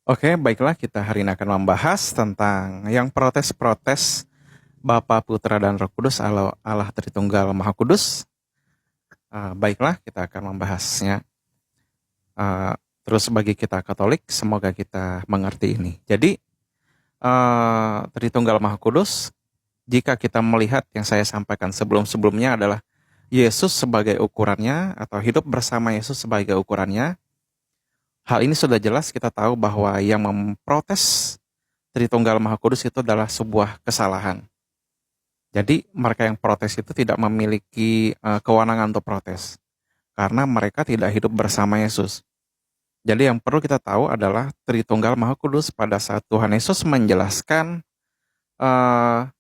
Oke, baiklah kita hari ini akan membahas tentang yang protes-protes Bapa, Putra, dan Roh Kudus Allah, Allah Tritunggal Maha Kudus. Baiklah kita akan membahasnya. Uh, Terus bagi kita Katolik, semoga kita mengerti ini. Jadi, Tritunggal Maha Kudus, jika kita melihat yang saya sampaikan sebelum-sebelumnya adalah Yesus sebagai ukurannya, atau hidup bersama Yesus sebagai ukurannya. Hal ini sudah jelas kita tahu bahwa yang memprotes Tritunggal Maha Kudus itu adalah sebuah kesalahan. Jadi mereka yang protes itu tidak memiliki kewenangan untuk protes karena mereka tidak hidup bersama Yesus. Jadi yang perlu kita tahu adalah Tritunggal Maha Kudus pada saat Tuhan Yesus menjelaskan uh,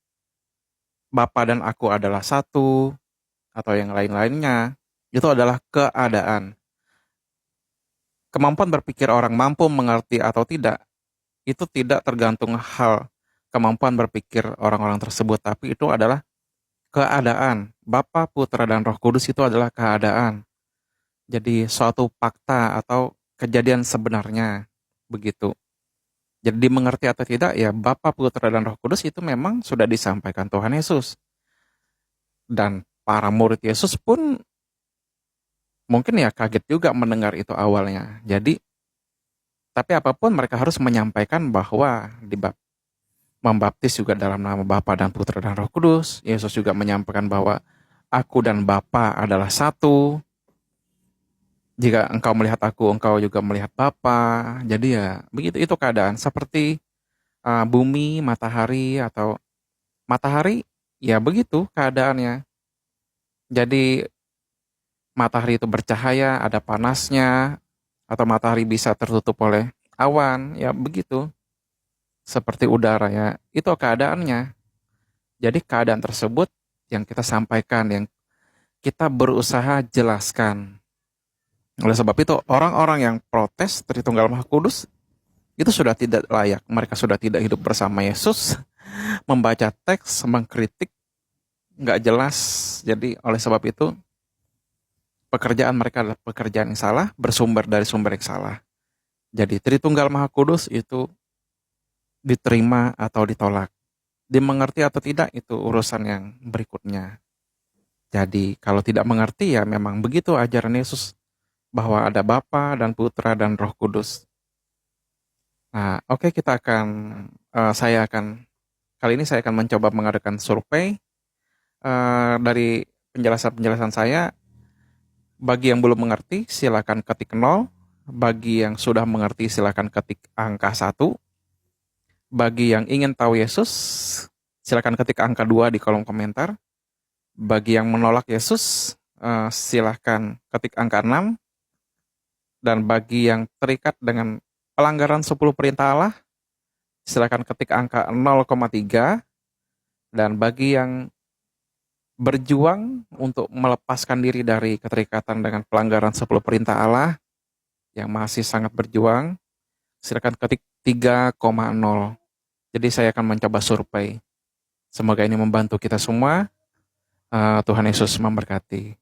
Bapa dan Aku adalah satu atau yang lain-lainnya, itu adalah keadaan. Kemampuan berpikir orang mampu mengerti atau tidak, itu tidak tergantung hal kemampuan berpikir orang-orang tersebut, tapi itu adalah keadaan. Bapa, Putra, dan Roh Kudus itu adalah keadaan. Jadi suatu fakta atau kejadian sebenarnya begitu. Jadi dimengerti atau tidak ya Bapa, Putra, dan Roh Kudus itu memang sudah disampaikan Tuhan Yesus. Dan para murid Yesus pun mungkin ya kaget juga mendengar itu awalnya. Jadi tapi apapun mereka harus menyampaikan bahwa membaptis juga dalam nama Bapa dan Putra dan Roh Kudus. Yesus juga menyampaikan bahwa Aku dan Bapa adalah satu. Jika engkau melihat Aku, engkau juga melihat Bapa. Jadi ya begitu, itu keadaan seperti bumi, matahari, atau matahari ya begitu keadaannya. Jadi matahari itu bercahaya, ada panasnya, atau matahari bisa tertutup oleh awan, ya begitu. Seperti udara ya, itu keadaannya. Jadi keadaan tersebut yang kita sampaikan, yang kita berusaha jelaskan. Oleh sebab itu, orang-orang yang protes Tritunggal Maha Kudus itu sudah tidak layak. Mereka sudah tidak hidup bersama Yesus, membaca teks, mengkritik, nggak jelas. Jadi oleh sebab itu, pekerjaan mereka adalah pekerjaan yang salah, bersumber dari sumber yang salah. Jadi Tritunggal Maha Kudus itu diterima atau ditolak. Dimengerti atau tidak itu urusan yang berikutnya. Jadi kalau tidak mengerti ya memang begitu ajaran Yesus bahwa ada Bapa dan Putra dan Roh Kudus. Nah, oke, kali ini saya akan mencoba mengadakan survei dari penjelasan-penjelasan saya. Bagi yang belum mengerti silakan ketik 0, bagi yang sudah mengerti silakan ketik angka 1. Bagi yang ingin tahu Yesus, silakan ketik angka 2 di kolom komentar. Bagi yang menolak Yesus, silakan ketik angka 6. Dan bagi yang terikat dengan pelanggaran 10 perintah Allah, silakan ketik angka 0,3. Dan bagi yang berjuang untuk melepaskan diri dari keterikatan dengan pelanggaran 10 perintah Allah, yang masih sangat berjuang, silakan ketik 3,0. Jadi saya akan mencoba survei. Semoga ini membantu kita semua. Tuhan Yesus memberkati.